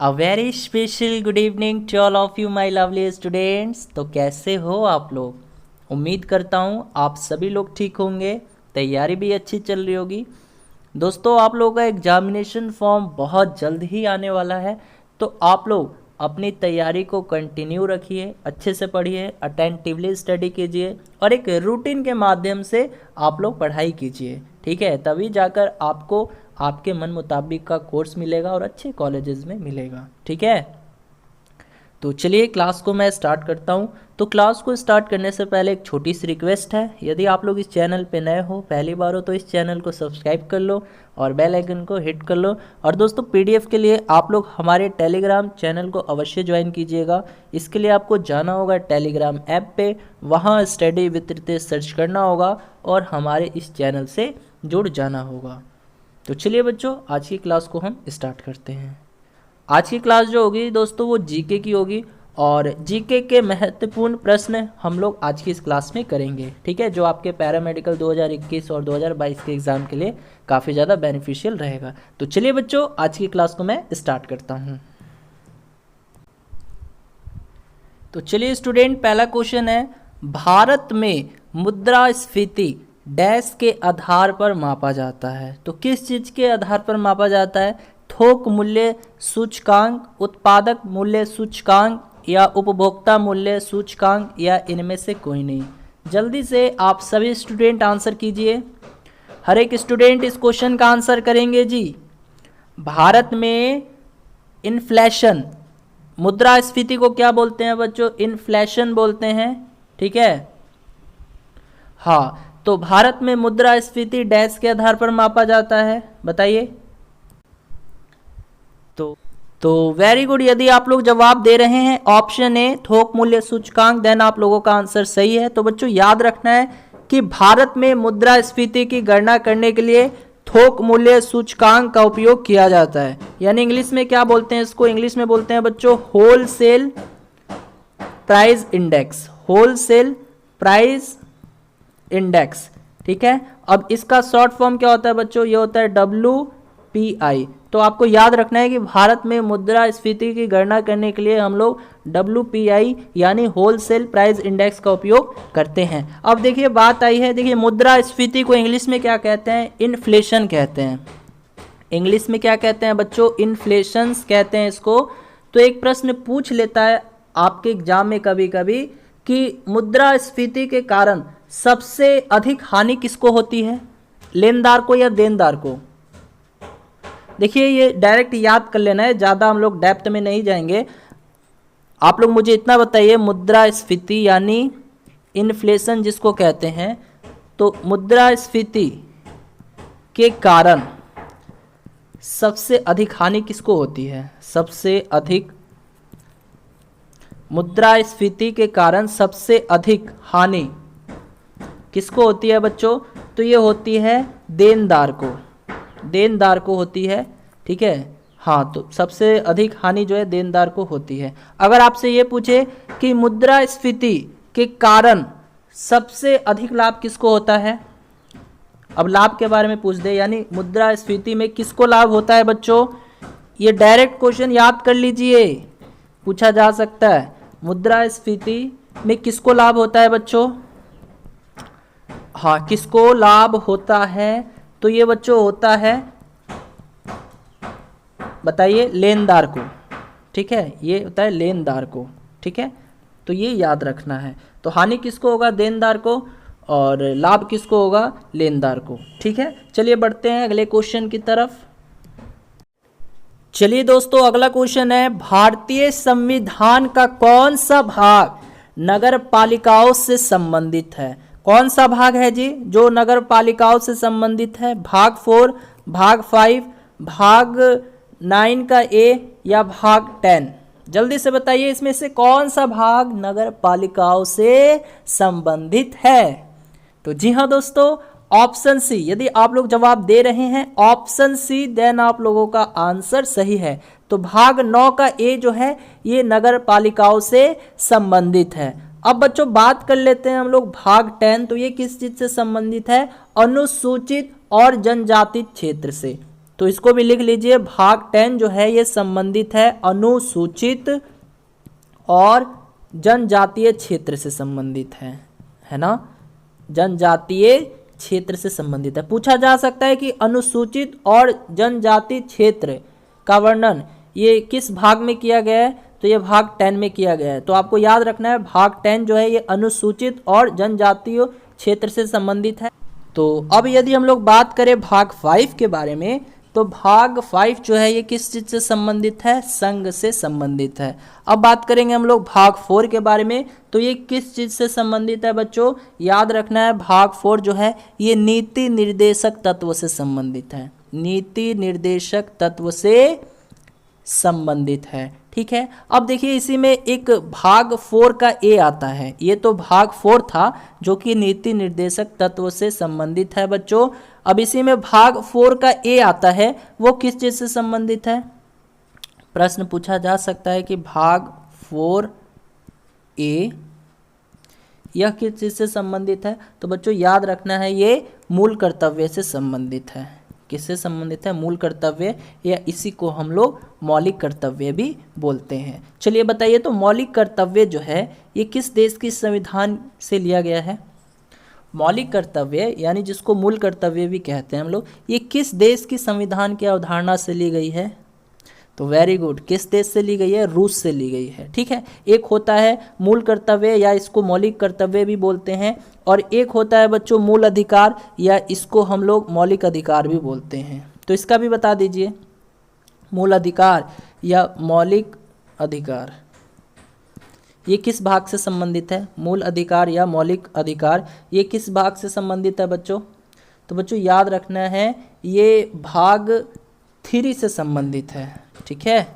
A very special good evening to all of you my lovely students. तो कैसे हो आप लोग? उम्मीद करता हूँ आप सभी लोग ठीक होंगे, तैयारी भी अच्छी चल रही होगी। दोस्तों, आप लोगों का एग्जामिनेशन फॉर्म बहुत जल्द ही आने वाला है, तो आप लोग अपनी तैयारी को कंटिन्यू रखिए, अच्छे से पढ़िए, अटेंटिवली स्टडी कीजिए और एक रूटीन के माध्यम से आप लोग पढ़ाई कीजिए। ठीक है, तभी जाकर आपको आपके मन मुताबिक का कोर्स मिलेगा और अच्छे कॉलेजेस में मिलेगा। ठीक है, तो चलिए क्लास को मैं स्टार्ट करता हूँ। तो क्लास को स्टार्ट करने से पहले एक छोटी सी रिक्वेस्ट है, यदि आप लोग इस चैनल पे नए हो, पहली बार हो, तो इस चैनल को सब्सक्राइब कर लो और बेल आइकन को हिट कर लो। और दोस्तों, पीडीएफ के लिए आप लोग हमारे टेलीग्राम चैनल को अवश्य ज्वाइन कीजिएगा। इसके लिए आपको जाना होगा टेलीग्राम ऐप पे, वहाँ स्टडी विद रितेश सर्च करना होगा और हमारे इस चैनल से जुड़ जाना होगा। तो चलिए बच्चों, आज की क्लास को हम स्टार्ट करते हैं। आज की क्लास जो होगी दोस्तों वो जीके की होगी और जीके के महत्वपूर्ण प्रश्न हम लोग आज की इस क्लास में करेंगे। ठीक है, जो आपके पैरामेडिकल 2021 और 2022 के एग्ज़ाम के लिए काफ़ी ज़्यादा बेनिफिशियल रहेगा। तो चलिए बच्चों, आज की क्लास को मैं स्टार्ट करता हूँ। तो चलिए स्टूडेंट, पहला क्वेश्चन है, भारत में मुद्रास्फीति डैश के आधार पर मापा जाता है। तो किस चीज़ के आधार पर मापा जाता है? थोक मूल्य सूचकांक, उत्पादक मूल्य सूचकांक या उपभोक्ता मूल्य सूचकांक या इनमें से कोई नहीं। जल्दी से आप सभी स्टूडेंट आंसर कीजिए। हर एक स्टूडेंट इस क्वेश्चन का आंसर करेंगे जी। भारत में इन्फ्लेशन, मुद्रास्फीति को क्या बोलते हैं बच्चों? इन्फ्लेशन बोलते हैं। ठीक है, हाँ, तो भारत में मुद्रास्फीति डैश के आधार पर मापा जाता है, बताइए। तो वेरी गुड, यदि आप लोग जवाब दे रहे हैं ऑप्शन ए थोक मूल्य सूचकांक, देन आप लोगों का आंसर सही है। तो बच्चों याद रखना है कि भारत में मुद्रास्फीति की गणना करने के लिए थोक मूल्य सूचकांक का उपयोग किया जाता है, यानी इंग्लिश में क्या बोलते हैं इसको? इंग्लिश में बोलते हैं बच्चों wholesale price index, wholesale price index. ठीक है, अब इसका शॉर्ट फॉर्म क्या होता है बच्चों? ये होता है WPI। तो आपको याद रखना है कि भारत में मुद्रास्फीति की गणना करने के लिए हम लोग WPI यानी होलसेल प्राइस इंडेक्स का उपयोग करते हैं। अब देखिए बात आई है, देखिए मुद्रास्फीति को इंग्लिश में क्या कहते हैं? इन्फ्लेशन कहते हैं। इंग्लिश में क्या कहते हैं बच्चों? इन्फ्लेशंस कहते हैं इसको। तो एक प्रश्न पूछ लेता है आपके एग्जाम में कभी कभी कि मुद्रास्फीति के कारण सबसे अधिक हानि किसको होती है, लेनदार को या देनदार को? देखिए ये डायरेक्ट याद कर लेना है, ज़्यादा हम लोग डेप्थ में नहीं जाएंगे। आप लोग मुझे इतना बताइए, मुद्रास्फीति यानी इन्फ्लेशन जिसको कहते हैं, तो मुद्रास्फीति के कारण सबसे अधिक हानि किसको होती है? सबसे अधिक, मुद्रास्फीति के कारण सबसे अधिक हानि किसको होती है बच्चों? तो ये होती है देनदार को, देनदार को होती है। ठीक है, हाँ, तो सबसे अधिक हानि जो है देनदार को होती है। अगर आपसे ये पूछे कि मुद्रास्फीति के कारण सबसे अधिक लाभ किसको होता है, अब लाभ के बारे में पूछ दे, यानी मुद्रास्फीति में किसको लाभ होता है बच्चों? ये डायरेक्ट क्वेश्चन याद कर लीजिए, पूछा जा सकता है। मुद्रास्फीति में किसको लाभ होता है बच्चों? हाँ, किसको लाभ होता है? तो ये बच्चों होता है, बताइए, लेनदार को। ठीक है, ये होता है लेनदार को। ठीक है, तो ये याद रखना है। तो हानि किसको होगा? देनदार को, और लाभ किसको होगा? लेनदार को। ठीक है, चलिए बढ़ते हैं अगले क्वेश्चन की तरफ। चलिए दोस्तों, अगला क्वेश्चन है, भारतीय संविधान का कौन सा भाग नगर पालिकाओं से संबंधित है? कौन सा भाग है जी जो नगर पालिकाओं से संबंधित है? भाग 4, भाग 5, भाग 9 का A या भाग 10? जल्दी से बताइए, इसमें से कौन सा भाग नगर पालिकाओं से संबंधित है? तो जी हाँ दोस्तों, ऑप्शन सी। यदि आप लोग जवाब दे रहे हैं ऑप्शन सी, देन आप लोगों का आंसर सही है। तो भाग 9 का A जो है ये नगर पालिकाओं से संबंधित है। अब बच्चों बात कर लेते हैं हम लोग भाग 10। तो ये किस चीज से संबंधित है? अनुसूचित और जनजाति क्षेत्र से। तो इसको भी लिख लीजिए। भाग 10 जो है ये संबंधित है अनुसूचित और जनजातीय क्षेत्र से संबंधित है ना, जनजातीय क्षेत्र से संबंधित है। पूछा जा सकता है कि अनुसूचित और जनजातीय क्षेत्र का वर्णन ये किस भाग में किया गया है, तो ये भाग 10 में किया गया है। तो आपको याद रखना है भाग 10 जो है ये अनुसूचित और जनजातीय क्षेत्र से संबंधित है। तो अब यदि हम लोग बात करें भाग 5 के बारे में, तो भाग 5 जो है ये किस चीज़ से संबंधित है, संघ से संबंधित है। अब बात करेंगे हम लोग भाग 4 के बारे में, तो ये किस चीज़ से संबंधित है बच्चों, याद रखना है भाग 4 जो है ये नीति निर्देशक तत्व से संबंधित है, नीति निर्देशक तत्व से संबंधित है। ठीक है, अब देखिए इसी में एक भाग 4 का ए आता है, ये तो भाग 4 था जो कि नीति निर्देशक तत्व से संबंधित है बच्चों। अब इसी में भाग 4 का ए आता है, वो किस चीज से संबंधित है, प्रश्न पूछा जा सकता है कि भाग 4 ए यह किस चीज से संबंधित है, तो बच्चों याद रखना है ये मूल कर्तव्य से संबंधित है। किससे संबंधित है, मूल कर्तव्य, या इसी को हम लोग मौलिक कर्तव्य भी बोलते हैं। चलिए बताइए, तो मौलिक कर्तव्य जो है ये किस देश की संविधान से लिया गया है, मौलिक कर्तव्य यानी जिसको मूल कर्तव्य भी कहते हैं हम लोग, ये किस देश की संविधान की अवधारणा से ली गई है, तो वेरी गुड, किस देश से ली गई है, रूस से ली गई है। ठीक है, एक होता है मूल कर्तव्य या इसको मौलिक कर्तव्य भी बोलते हैं, और एक होता है बच्चों मूल अधिकार या इसको हम लोग मौलिक अधिकार भी बोलते हैं। तो इसका भी बता दीजिए, मूल अधिकार या मौलिक अधिकार ये किस भाग से संबंधित है, मूल अधिकार या मौलिक अधिकार ये किस भाग से संबंधित है बच्चों, तो बच्चों याद रखना है ये भाग 3 से संबंधित है। ठीक है,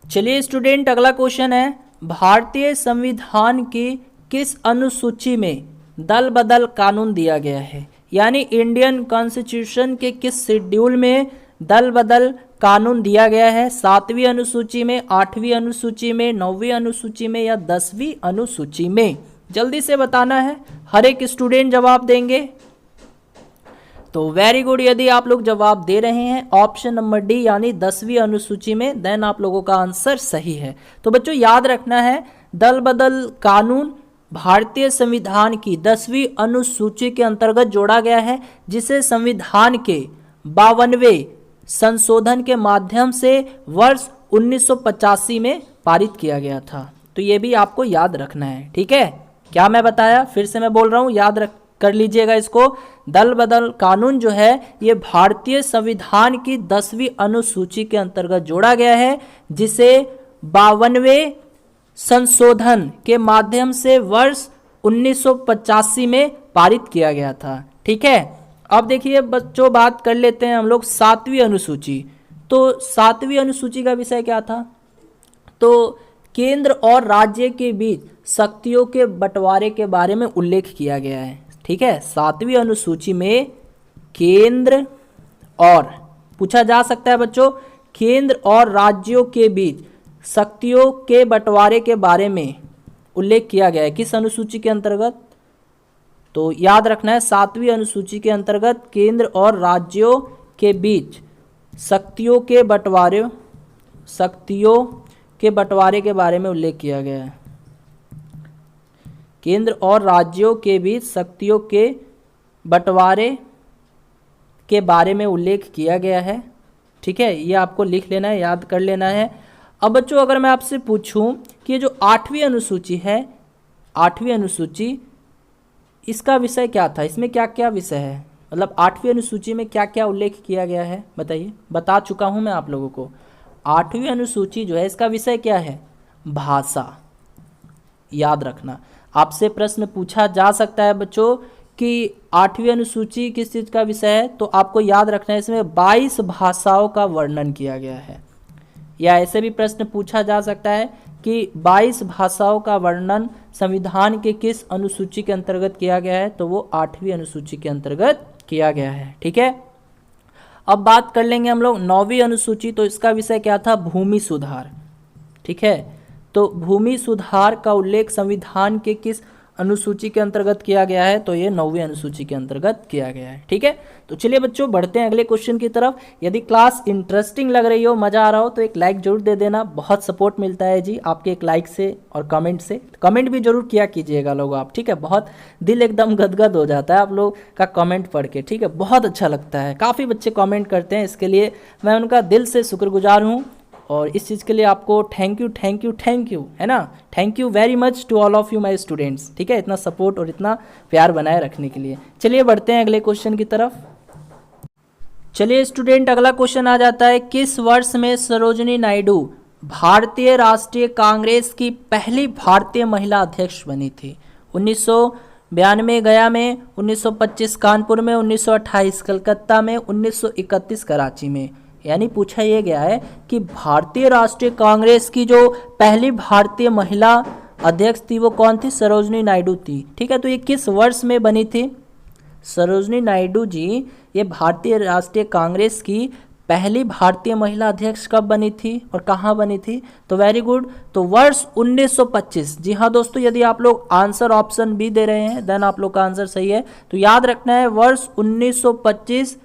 चलिए स्टूडेंट अगला क्वेश्चन है, भारतीय संविधान की किस अनुसूची में दल बदल कानून दिया गया है, यानी इंडियन कॉन्स्टिट्यूशन के किस शेड्यूल में दल बदल कानून दिया गया है, 7वीं अनुसूची में, 8वीं अनुसूची में, 9वीं अनुसूची में या 10वीं अनुसूची में, जल्दी से बताना है, हर एक स्टूडेंट जवाब देंगे। तो वेरी गुड, यदि आप लोग जवाब दे रहे हैं ऑप्शन नंबर डी यानी 10वीं अनुसूची में, देन आप लोगों का आंसर सही है। तो बच्चों याद रखना है दल बदल कानून भारतीय संविधान की 10वीं अनुसूची के अंतर्गत जोड़ा गया है, जिसे संविधान के 52वें संशोधन के माध्यम से वर्ष 1985 में पारित किया गया था। तो ये भी आपको याद रखना है। ठीक है, क्या मैं बताया, फिर से मैं बोल रहा हूँ, याद रख कर लीजिएगा इसको। दल बदल कानून जो है ये भारतीय संविधान की 10वीं अनुसूची के अंतर्गत जोड़ा गया है, जिसे 52वें संशोधन के माध्यम से वर्ष 1985 में पारित किया गया था। ठीक है, अब देखिए बच्चों बात कर लेते हैं हम लोग 7वीं अनुसूची। तो 7वीं अनुसूची का विषय क्या था, तो केंद्र और राज्य के बीच शक्तियों के बंटवारे के बारे में उल्लेख किया गया है। ठीक है, 7वीं अनुसूची में केंद्र और, पूछा जा सकता है बच्चों, केंद्र और राज्यों के बीच शक्तियों के बंटवारे के बारे में उल्लेख किया गया है, किस अनुसूची के अंतर्गत, तो याद रखना है 7वीं अनुसूची के अंतर्गत केंद्र और राज्यों के बीच शक्तियों के बंटवारे के बारे में उल्लेख किया गया है, केंद्र और राज्यों के बीच शक्तियों के बंटवारे के बारे में उल्लेख किया गया है। ठीक है, ये आपको लिख लेना है, याद कर लेना है। अब बच्चों अगर मैं आपसे पूछूं कि ये जो 8वीं अनुसूची है, 8वीं अनुसूची इसका विषय क्या था, इसमें क्या क्या विषय है, मतलब 8वीं अनुसूची में क्या क्या उल्लेख किया गया है, बताइए। बता चुका हूं मैं आप लोगों को, 8वीं अनुसूची जो है इसका विषय क्या है, भाषा। याद रखना, आपसे प्रश्न पूछा जा सकता है बच्चों कि 8वीं अनुसूची किस चीज़ का विषय है, तो आपको याद रखना है इसमें 22 भाषाओं का वर्णन किया गया है, या ऐसे भी प्रश्न पूछा जा सकता है कि 22 भाषाओं का वर्णन संविधान के किस अनुसूची के अंतर्गत किया गया है, तो वो 8वीं अनुसूची के अंतर्गत किया गया है। ठीक है, अब बात कर लेंगे हम लोग 9वीं अनुसूची। तो इसका विषय क्या था, भूमि सुधार। ठीक है, तो भूमि सुधार का उल्लेख संविधान के किस अनुसूची के अंतर्गत किया गया है, तो ये 9वीं अनुसूची के अंतर्गत किया गया है। ठीक है, तो चलिए बच्चों बढ़ते हैं अगले क्वेश्चन की तरफ। यदि क्लास इंटरेस्टिंग लग रही हो, मज़ा आ रहा हो, तो एक लाइक जरूर दे देना, बहुत सपोर्ट मिलता है जी आपके एक लाइक से और कमेंट से। कमेंट भी जरूर किया कीजिएगा लोग आप, ठीक है, बहुत दिल एकदम गदगद हो जाता है आप लोग का कमेंट पढ़ के, ठीक है, बहुत अच्छा लगता है। काफ़ी बच्चे कमेंट करते हैं, इसके लिए मैं उनका दिल से शुक्रगुजार हूँ और इस चीज़ के लिए आपको thank you thank you thank you, है ना। Thank you very much to all of you my students, ठीक है, इतना सपोर्ट और इतना प्यार बनाए रखने के लिए। चलिए बढ़ते हैं अगले क्वेश्चन की तरफ। चलिए स्टूडेंट अगला क्वेश्चन आ जाता है, किस वर्ष में सरोजिनी नायडू भारतीय राष्ट्रीय कांग्रेस की पहली भारतीय महिला अध्यक्ष बनी थी? 1992 गया में, 1925 कानपुर में, 1928 कलकत्ता में, 1931 कराची में। यानी पूछा यह गया है कि भारतीय राष्ट्रीय कांग्रेस की जो पहली भारतीय महिला अध्यक्ष थी वो कौन थी? सरोजिनी नायडू थी। ठीक है, तो ये किस वर्ष में बनी थी? सरोजिनी नायडू जी ये भारतीय राष्ट्रीय कांग्रेस की पहली भारतीय महिला अध्यक्ष कब बनी थी और कहाँ बनी थी? तो वेरी गुड, तो वर्ष 1925। जी हाँ दोस्तों, यदि आप लोग आंसर ऑप्शन बी दे रहे हैं देन आप लोग का आंसर सही है। तो याद रखना है वर्ष 1925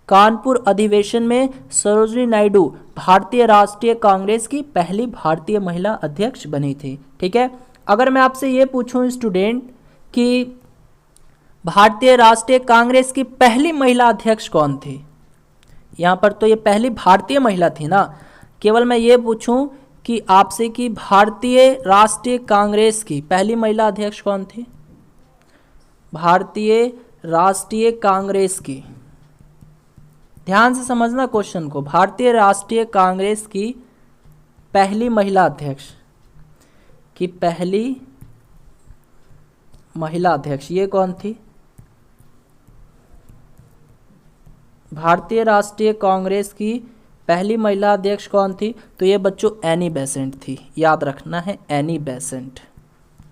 कानपुर अधिवेशन में सरोजिनी नायडू भारतीय राष्ट्रीय कांग्रेस की पहली भारतीय महिला अध्यक्ष बनी थी। ठीक है, अगर मैं आपसे ये पूछूं स्टूडेंट कि भारतीय राष्ट्रीय कांग्रेस की पहली महिला अध्यक्ष कौन थी? यहाँ पर तो ये पहली भारतीय महिला थी ना। केवल मैं ये पूछूं कि आपसे कि भारतीय राष्ट्रीय कांग्रेस की पहली महिला अध्यक्ष कौन थी? भारतीय राष्ट्रीय कांग्रेस की, ध्यान से समझना क्वेश्चन को, भारतीय राष्ट्रीय कांग्रेस की पहली महिला अध्यक्ष की पहली महिला अध्यक्ष ये कौन थी? भारतीय राष्ट्रीय कांग्रेस की पहली महिला अध्यक्ष कौन थी? तो ये बच्चों एनी बेसेंट थी, याद रखना है एनी बेसेंट।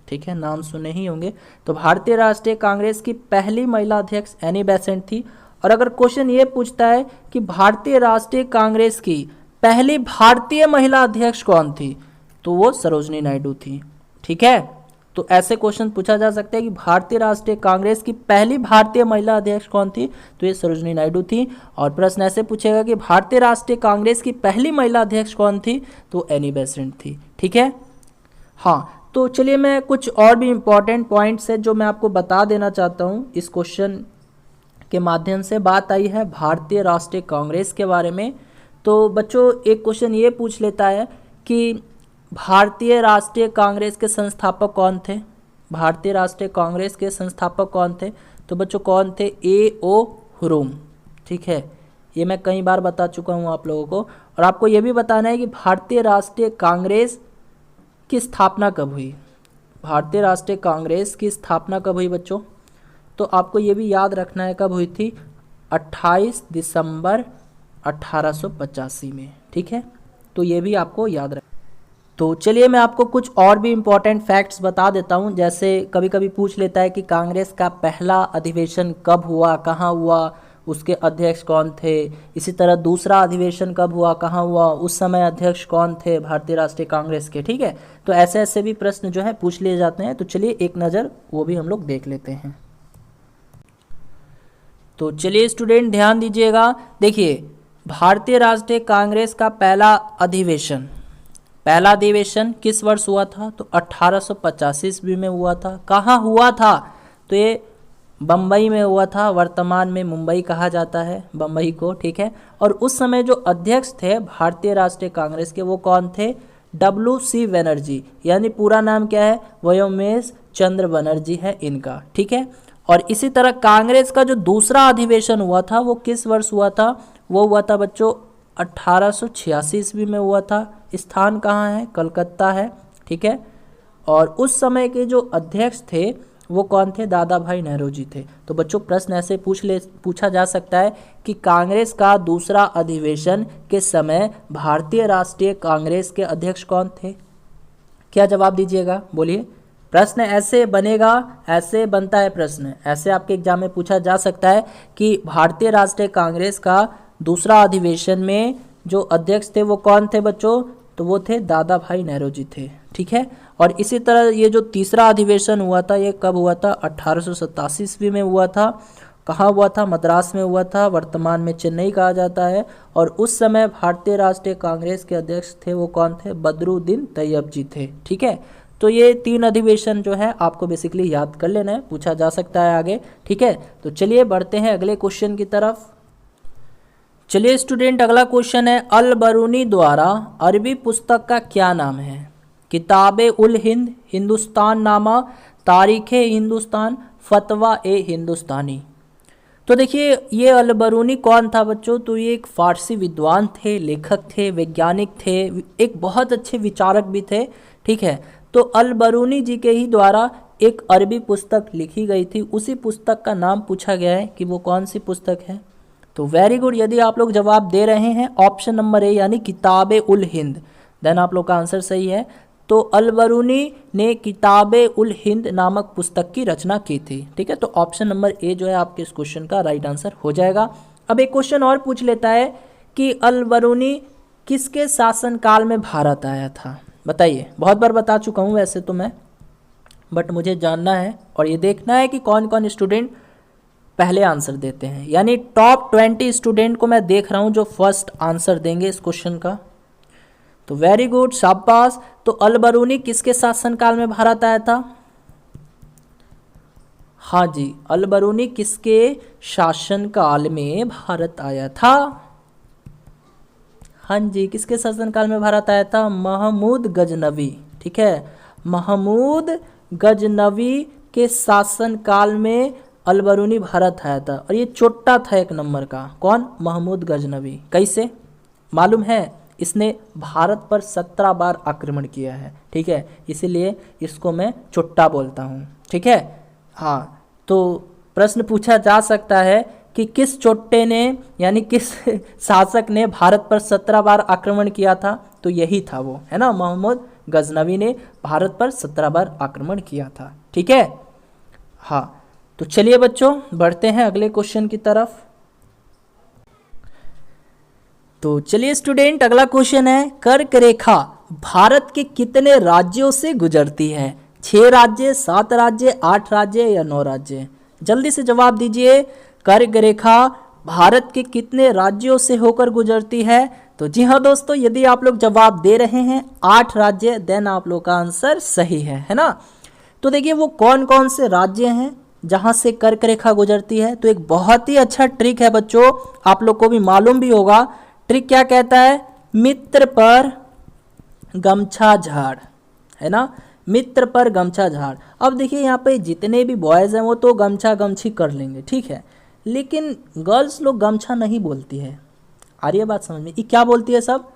ठीक है, नाम सुने ही होंगे। तो भारतीय राष्ट्रीय कांग्रेस की पहली महिला अध्यक्ष एनी बेसेंट थी। और अगर क्वेश्चन ये पूछता है कि भारतीय राष्ट्रीय कांग्रेस की पहली भारतीय महिला अध्यक्ष कौन थी? तो वो सरोजिनी नायडू थी। ठीक है, तो ऐसे क्वेश्चन पूछा जा सकता है कि भारतीय राष्ट्रीय कांग्रेस की पहली भारतीय महिला अध्यक्ष कौन थी? तो ये सरोजिनी नायडू थी। और प्रश्न ऐसे पूछेगा कि भारतीय राष्ट्रीय कांग्रेस की पहली महिला अध्यक्ष कौन थी? तो एनी बेसेंट थी। ठीक है, हाँ, तो चलिए मैं कुछ और भी इम्पॉर्टेंट पॉइंट्स है जो मैं आपको बता देना चाहता हूँ। इस क्वेश्चन के माध्यम से बात आई है भारतीय राष्ट्रीय कांग्रेस के बारे में। तो बच्चों एक क्वेश्चन ये पूछ लेता है कि भारतीय राष्ट्रीय कांग्रेस के संस्थापक कौन थे? भारतीय राष्ट्रीय कांग्रेस के संस्थापक कौन थे? तो बच्चों कौन थे? A.O. हुरुम। ठीक है, ये मैं कई बार बता चुका हूँ आप लोगों को। और आपको ये भी बताना है कि भारतीय राष्ट्रीय कांग्रेस की स्थापना कब हुई? भारतीय राष्ट्रीय कांग्रेस की स्थापना कब हुई बच्चों? तो आपको ये भी याद रखना है कब हुई थी? 28 दिसंबर 1885 में। ठीक है, तो ये भी आपको याद रख। तो चलिए मैं आपको कुछ और भी इम्पोर्टेंट फैक्ट्स बता देता हूँ। जैसे कभी कभी पूछ लेता है कि कांग्रेस का पहला अधिवेशन कब हुआ, कहाँ हुआ, उसके अध्यक्ष कौन थे। इसी तरह दूसरा अधिवेशन कब हुआ, कहाँ हुआ, उस समय अध्यक्ष कौन थे भारतीय राष्ट्रीय कांग्रेस के। ठीक है, तो ऐसे ऐसे भी प्रश्न जो है पूछ लिए जाते हैं। तो चलिए एक नज़र वो भी हम लोग देख लेते हैं। तो चलिए स्टूडेंट ध्यान दीजिएगा, देखिए भारतीय राष्ट्रीय कांग्रेस का पहला अधिवेशन किस वर्ष हुआ था? तो 1885 ईस्वी में हुआ था। कहाँ हुआ था? तो ये बम्बई में हुआ था, वर्तमान में मुंबई कहा जाता है बम्बई को। ठीक है, और उस समय जो अध्यक्ष थे भारतीय राष्ट्रीय कांग्रेस के वो कौन थे? W.C. बनर्जी, यानी पूरा नाम क्या है? व्योमेश चंद्र बनर्जी है इनका। ठीक है, और इसी तरह कांग्रेस का जो दूसरा अधिवेशन हुआ था वो किस वर्ष हुआ था? वो हुआ था बच्चों 1886 ईस्वी में हुआ था। स्थान कहाँ है? कलकत्ता है। ठीक है, और उस समय के जो अध्यक्ष थे वो कौन थे? दादा भाई नेहरू जी थे। तो बच्चों प्रश्न ऐसे पूछा जा सकता है कि कांग्रेस का दूसरा अधिवेशन के समय भारतीय राष्ट्रीय कांग्रेस के अध्यक्ष कौन थे? क्या जवाब दीजिएगा, बोलिए। प्रश्न ऐसे बनेगा, ऐसे बनता है प्रश्न, ऐसे आपके एग्जाम में पूछा जा सकता है कि भारतीय राष्ट्रीय कांग्रेस का दूसरा अधिवेशन में जो अध्यक्ष थे वो कौन थे बच्चों? तो वो थे दादा भाई नेहरू जी थे। ठीक है, और इसी तरह ये जो तीसरा अधिवेशन हुआ था ये कब हुआ था? 1887 ईस्वी में हुआ था। कहाँ हुआ था? मद्रास में हुआ था, वर्तमान में चेन्नई कहा जाता है। और उस समय भारतीय राष्ट्रीय कांग्रेस के अध्यक्ष थे वो कौन थे? बदरुद्दीन तैयब जी थे। ठीक है, तो ये 3 अधिवेशन जो है आपको बेसिकली याद कर लेना है, पूछा जा सकता है आगे। ठीक है, तो चलिए बढ़ते हैं अगले क्वेश्चन की तरफ। चलिए स्टूडेंट, अगला क्वेश्चन है अल बरूनी द्वारा अरबी पुस्तक का क्या नाम है? किताबे उल हिंद, हिंदुस्तान नामा, तारीखे हिंदुस्तान, फतवा ए हिंदुस्तानी। तो देखिए ये अल बरूनी कौन था बच्चों? तो ये एक फारसी विद्वान थे, लेखक थे, वैज्ञानिक थे, एक बहुत अच्छे विचारक भी थे। ठीक है, तो अल बरूनी जी के ही द्वारा एक अरबी पुस्तक लिखी गई थी, उसी पुस्तक का नाम पूछा गया है कि वो कौन सी पुस्तक है। तो वेरी गुड, यदि आप लोग जवाब दे रहे हैं ऑप्शन नंबर ए यानी किताबे उल हिंद, देन आप लोग का आंसर सही है। तो अल बरूनी ने किताबे उल हिंद नामक पुस्तक की रचना की थी। ठीक है, तो ऑप्शन नंबर ए जो है आपके इस क्वेश्चन का राइट आंसर हो जाएगा। अब एक क्वेश्चन और पूछ लेता है कि अल बरूनी किसके शासनकाल में भारत आया था? बताइए, बहुत बार बता चुका हूँ वैसे तो मैं, बट मुझे जानना है और ये देखना है कि कौन कौन स्टूडेंट पहले आंसर देते हैं। यानी टॉप 20 स्टूडेंट को मैं देख रहा हूँ जो फर्स्ट आंसर देंगे इस क्वेश्चन का। तो वेरी गुड, शाबाश। तो अल बरूनी किसके शासनकाल में भारत आया था? हाँ जी, अल बरूनी किसके शासनकाल में भारत आया था? हाँ जी, किसके शासनकाल में भारत आया था? महमूद गजनवी। ठीक है, महमूद गजनवी के शासनकाल में अल बरूनी भारत आया था। और ये चोट्टा था एक नंबर का। कौन? महमूद गजनवी। कैसे मालूम है? इसने भारत पर 17 बार आक्रमण किया है। ठीक है, इसीलिए इसको मैं चोट्टा बोलता हूँ। ठीक है, हाँ, तो प्रश्न पूछा जा सकता है कि किस चोट्टे ने यानी किस शासक ने भारत पर 17 बार आक्रमण किया था? तो यही था वो, है ना, महमूद गजनवी ने भारत पर 17 बार आक्रमण किया था। ठीक है, हाँ, तो चलिए बच्चों बढ़ते हैं अगले क्वेश्चन की तरफ। तो चलिए स्टूडेंट, अगला क्वेश्चन है कर्क रेखा भारत के कितने राज्यों से गुजरती है? 6 राज्य, 7 राज्य, 8 राज्य या 9 राज्य? जल्दी से जवाब दीजिए। कर्क रेखा भारत के कितने राज्यों से होकर गुजरती है? तो जी हाँ दोस्तों, यदि आप लोग जवाब दे रहे हैं 8 राज्य, देन आप लोग का आंसर सही है ना। तो देखिए वो कौन कौन से राज्य हैं जहां से कर्क रेखा गुजरती है। तो एक बहुत ही अच्छा ट्रिक है बच्चों, आप लोग को भी मालूम भी होगा। ट्रिक क्या कहता है? मित्र पर गमछा झाड़, है ना, मित्र पर गमछा झाड़। अब देखिए यहाँ पे जितने भी बॉयज़ हैं वो तो गमछा गमछी कर लेंगे, ठीक है, लेकिन गर्ल्स लोग गमछा नहीं बोलती है। आ रही है बात समझ में? ये क्या बोलती है सब?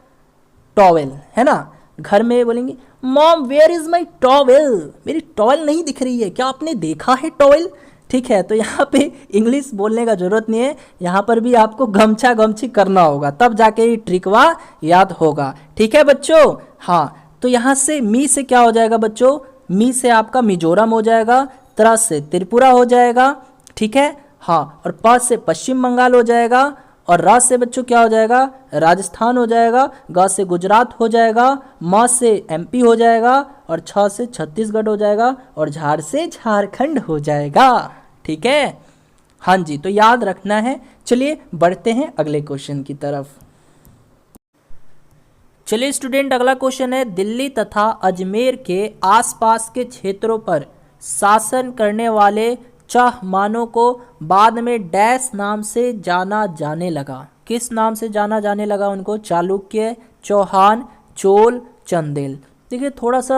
टॉवेल, है ना। घर में बोलेंगे mom where is my towel, मेरी टॉवेल नहीं दिख रही है, क्या आपने देखा है टॉवेल? ठीक है, तो यहाँ पे इंग्लिश बोलने का जरूरत नहीं है, यहाँ पर भी आपको गमछा गमछी करना होगा, तब जाके ये ट्रिकवा याद होगा। ठीक है बच्चों, हाँ, तो यहाँ से मी से क्या हो जाएगा बच्चों? मी से आपका मिजोरम हो जाएगा, त्र से त्रिपुरा हो जाएगा, ठीक है, हाँ, और प से पश्चिम बंगाल हो जाएगा, और रा से बच्चों क्या हो जाएगा? राजस्थान हो जाएगा, ग से गुजरात हो जाएगा, म से एमपी हो जाएगा, और छ से छत्तीसगढ़ हो जाएगा, और झाड़ से झारखंड हो जाएगा। ठीक है, हाँ जी, तो याद रखना है। चलिए बढ़ते हैं अगले क्वेश्चन की तरफ। चलिए स्टूडेंट, अगला क्वेश्चन है दिल्ली तथा अजमेर के आसपास के क्षेत्रों पर शासन करने वाले चाहमानों को बाद में डैश नाम से जाना जाने लगा। किस नाम से जाना जाने लगा उनको? चालुक्य, चौहान, चोल, चंदेल। देखिए थोड़ा सा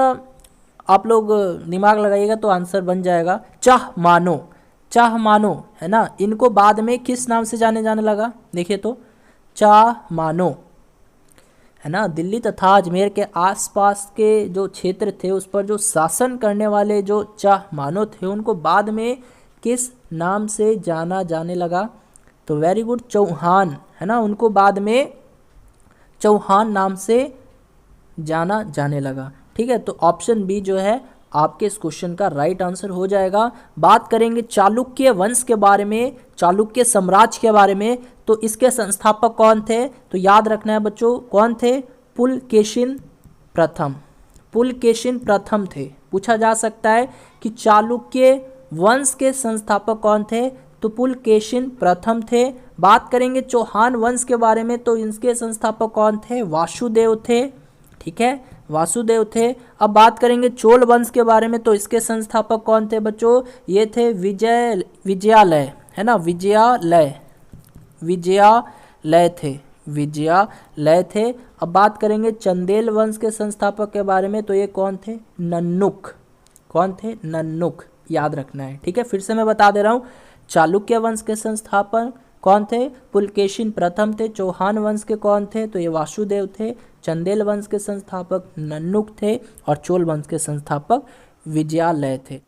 आप लोग दिमाग लगाइएगा तो आंसर बन जाएगा। चाहमानों, चाहमानों, है ना, इनको बाद में किस नाम से जाने जाने लगा? देखिए तो चाहमानों, है ना। दिल्ली तथा अजमेर के आसपास के जो क्षेत्र थे उस पर जो शासन करने वाले जो चाहमानों थे उनको बाद में किस नाम से जाना जाने लगा? तो वेरी गुड, चौहान, है ना, उनको बाद में चौहान नाम से जाना जाने लगा। ठीक है, तो ऑप्शन बी जो है आपके इस क्वेश्चन का राइट आंसर हो जाएगा। बात करेंगे चालुक्य वंश के बारे में, चालुक्य साम्राज्य के बारे में, तो इसके संस्थापक कौन थे? तो याद रखना है बच्चों, कौन थे? पुलकेशिन प्रथम, पुलकेशिन प्रथम थे। पूछा जा सकता है कि चालुक्य वंश के संस्थापक कौन थे, तो पुलकेशिन प्रथम थे। बात करेंगे चौहान वंश के बारे में, तो इनके संस्थापक कौन थे, वासुदेव थे। ठीक है, वासुदेव थे। अब बात करेंगे चोल वंश के बारे में, तो इसके संस्थापक कौन थे बच्चों, ये थे विजयालय, है ना, विजयालय थे। अब बात करेंगे चंदेल वंश के संस्थापक के बारे में, तो ये कौन थे, नन्नुक, याद रखना है। ठीक है, फिर से मैं बता दे रहा हूँ, चालुक्य वंश के संस्थापक कौन थे, पुलकेशिन प्रथम थे। चौहान वंश के कौन थे, तो ये वासुदेव थे। चंदेल वंश के संस्थापक नन्नुक थे और चोल वंश के संस्थापक विजयालय थे।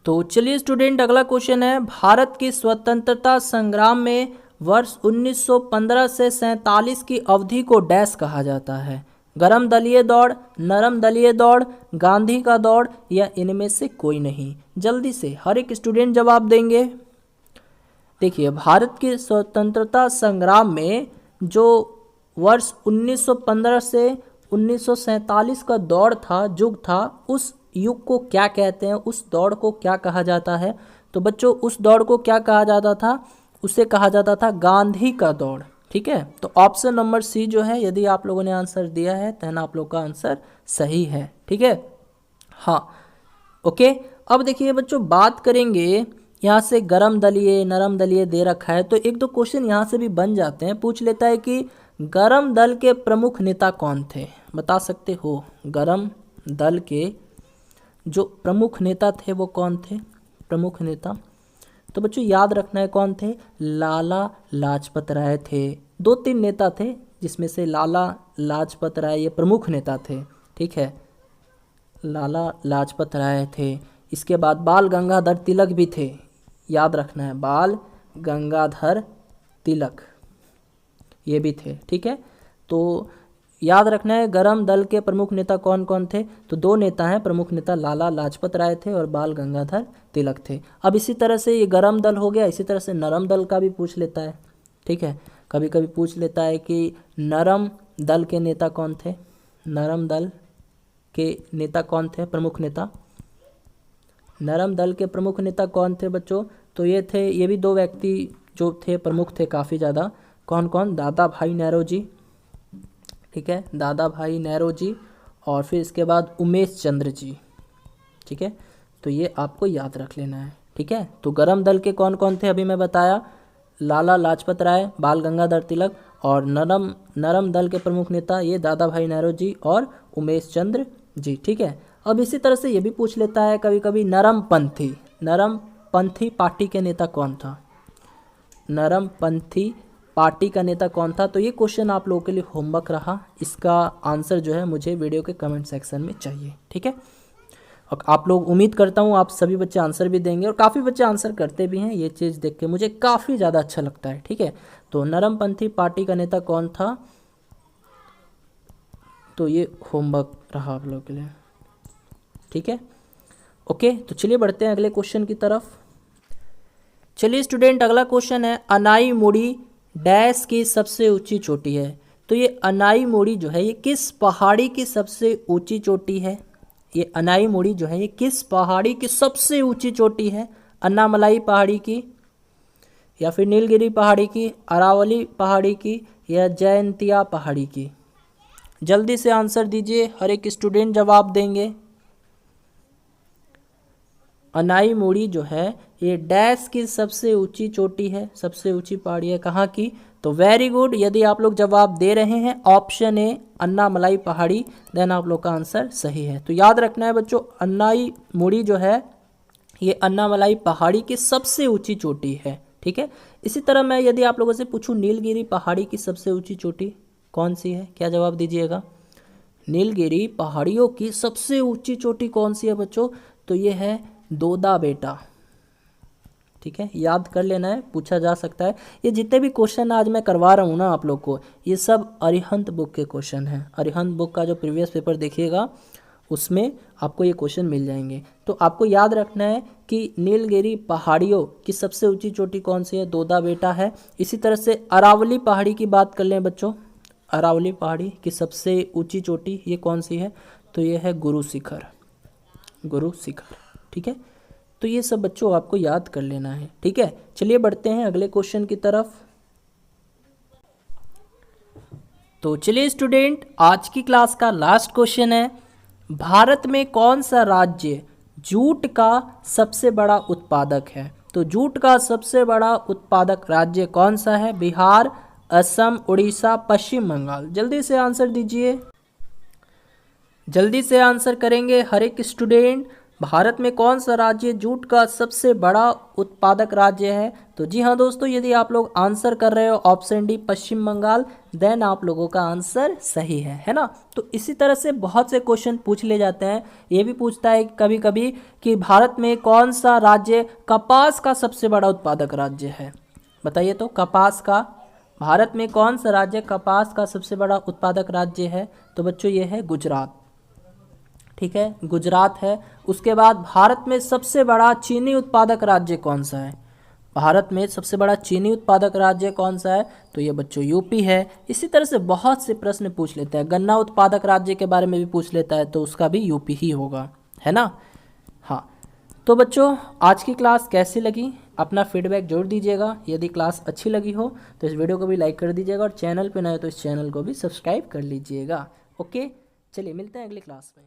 तो चलिए स्टूडेंट, अगला क्वेश्चन है, भारत की स्वतंत्रता संग्राम में वर्ष 1915 से 47 की अवधि को डैश कहा जाता है, गरम दलीय दौड़, नरम दलीय दौड़, गांधी का दौड़, या इनमें से कोई नहीं। जल्दी से हर एक स्टूडेंट जवाब देंगे। देखिए, भारत के स्वतंत्रता संग्राम में जो वर्ष 1915 से 1947 का दौर था, युग था, उस युग को क्या कहते हैं, उस दौड़ को क्या कहा जाता है, तो बच्चों उस दौड़ को क्या कहा जाता था, उसे कहा जाता था गांधी का दौड़। ठीक है, तो ऑप्शन नंबर सी जो है, यदि आप लोगों ने आंसर दिया है तो आप लोग का आंसर सही है। ठीक है, हाँ, ओके। अब देखिए बच्चों, बात करेंगे यहाँ से गरम दलीय, नरम दलीय दे रखा है, तो एक दो क्वेश्चन यहाँ से भी बन जाते हैं। पूछ लेता है कि गरम दल के प्रमुख नेता कौन थे, बता सकते हो, गरम दल के जो प्रमुख नेता थे वो कौन थे, प्रमुख नेता, तो बच्चों याद रखना है कौन थे, लाला लाजपत राय थे। 2-3 नेता थे जिसमें से लाला लाजपत राय ये प्रमुख नेता थे। ठीक है, लाला लाजपत राय थे। इसके बाद बाल गंगाधर तिलक भी थे, याद रखना है, बाल गंगाधर तिलक ये भी थे। ठीक है, तो याद रखना है गरम दल के प्रमुख नेता कौन कौन थे, तो 2 नेता हैं, प्रमुख नेता लाला लाजपत राय थे और बाल गंगाधर तिलक थे। अब इसी तरह से ये गरम दल हो गया, इसी तरह से नरम दल का भी पूछ लेता है। ठीक है, कभी कभी पूछ लेता है कि नरम दल के नेता कौन थे, नरम दल के नेता कौन थे, प्रमुख नेता, नरम दल के प्रमुख नेता कौन थे बच्चों, तो ये थे, ये भी 2 व्यक्ति जो थे प्रमुख थे काफ़ी ज़्यादा, कौन कौन, दादा भाई नेहरू जी। ठीक है, दादा भाई नेहरू जी, और फिर इसके बाद उमेश चंद्र जी। ठीक है, तो ये आपको याद रख लेना है। ठीक है, तो गरम दल के कौन कौन थे अभी मैं बताया, लाला लाजपत राय, बाल गंगाधर तिलक, और नरम दल के प्रमुख नेता ये दादा भाई नेहरू जी और उमेश चंद्र जी। ठीक है, अब इसी तरह से ये भी पूछ लेता है कभी कभी, नरम पंथी पार्टी के नेता कौन था, नरम पंथी पार्टी का नेता कौन था, तो ये क्वेश्चन आप लोगों के लिए होमवर्क रहा। इसका आंसर जो है मुझे वीडियो के कमेंट सेक्शन में चाहिए। ठीक है, और आप लोग, उम्मीद करता हूँ आप सभी बच्चे आंसर भी देंगे, और काफ़ी बच्चे आंसर करते भी हैं, ये चीज़ देख के मुझे काफ़ी ज़्यादा अच्छा लगता है। ठीक है, तो नरमपंथी पार्टी का नेता कौन था, तो ये होमवर्क रहा आप लोगों के लिए। ठीक है, ओके, तो चलिए बढ़ते हैं अगले क्वेश्चन की तरफ। चलिए स्टूडेंट, अगला क्वेश्चन है, अनाई मुड़ी डैश की सबसे ऊंची चोटी है, तो ये अनाई मुड़ी जो है ये किस पहाड़ी की सबसे ऊंची चोटी है, ये अनाई मुड़ी जो है ये किस पहाड़ी की सबसे ऊंची चोटी है, अन्नामलाई पहाड़ी की, या फिर नीलगिरी पहाड़ी की, अरावली पहाड़ी की, या जयंतिया पहाड़ी की। जल्दी से आंसर दीजिए, हर एक स्टूडेंट जवाब देंगे। अनाई मुड़ी जो है ये डैश की सबसे ऊंची चोटी है, सबसे ऊंची पहाड़ी है, कहाँ की, तो वेरी गुड, यदि आप लोग जवाब दे रहे हैं ऑप्शन ए अन्नामलाई पहाड़ी, देन आप लोग का आंसर सही है। तो याद रखना है बच्चों, अनाई मुड़ी जो है ये अन्नामलाई पहाड़ी की सबसे ऊंची चोटी है। ठीक है, इसी तरह मैं यदि आप लोगों से पूछूं नीलगिरी पहाड़ी की सबसे ऊंची चोटी कौन सी है, क्या जवाब दीजिएगा, नीलगिरी पहाड़ियों की सबसे ऊंची चोटी कौन सी है बच्चों, तो ये है दोदा बेटा। ठीक है, याद कर लेना है, पूछा जा सकता है। ये जितने भी क्वेश्चन आज मैं करवा रहा हूँ ना आप लोग को, ये सब अरिहंत बुक के क्वेश्चन हैं। अरिहंत बुक का जो प्रीवियस पेपर देखिएगा उसमें आपको ये क्वेश्चन मिल जाएंगे। तो आपको याद रखना है कि नीलगिरी पहाड़ियों की सबसे ऊंची चोटी कौन सी है, दोदा बेटा है। इसी तरह से अरावली पहाड़ी की बात कर लें बच्चों, अरावली पहाड़ी की सबसे ऊंची चोटी ये कौन सी है? तो ये है गुरु शिखर, गुरु शिखर। ठीक है, तो ये सब बच्चों आपको याद कर लेना है। ठीक है, चलिए बढ़ते हैं अगले क्वेश्चन की तरफ। तो चलिए स्टूडेंट, आज की क्लास का लास्ट क्वेश्चन है, भारत में कौन सा राज्य जूट का सबसे बड़ा उत्पादक है? तो जूट का सबसे बड़ा उत्पादक राज्य कौन सा है? बिहार, असम, उड़ीसा, पश्चिम बंगाल। जल्दी से आंसर दीजिए, जल्दी से आंसर करेंगे हर एक स्टूडेंट। भारत में कौन सा राज्य जूट का सबसे बड़ा उत्पादक राज्य है? तो जी हाँ दोस्तों, यदि आप लोग आंसर कर रहे हो ऑप्शन डी पश्चिम बंगाल, देन आप लोगों का आंसर सही है ना। तो इसी तरह से बहुत से क्वेश्चन पूछ ले जाते हैं। ये भी पूछता है कभी कभी कि भारत में कौन सा राज्य कपास का सबसे बड़ा उत्पादक राज्य है? बताइए तो, कपास का भारत में कौन सा राज्य कपास का सबसे बड़ा उत्पादक राज्य है? तो बच्चों ये है गुजरात। ठीक है, गुजरात है। उसके बाद भारत में सबसे बड़ा चीनी उत्पादक राज्य कौन सा है? भारत में सबसे बड़ा चीनी उत्पादक राज्य कौन सा है? तो ये बच्चों यूपी है। इसी तरह से बहुत से प्रश्न पूछ लेता है। गन्ना उत्पादक राज्य के बारे में भी पूछ लेता है, तो उसका भी यूपी ही होगा, है ना। हाँ, तो बच्चों आज की क्लास कैसी लगी अपना फीडबैक जरूर दीजिएगा। यदि क्लास अच्छी लगी हो तो इस वीडियो को भी लाइक कर दीजिएगा, और चैनल पे नए हो तो इस चैनल को भी सब्सक्राइब कर लीजिएगा। ओके, चलिए मिलते हैं अगली क्लास में।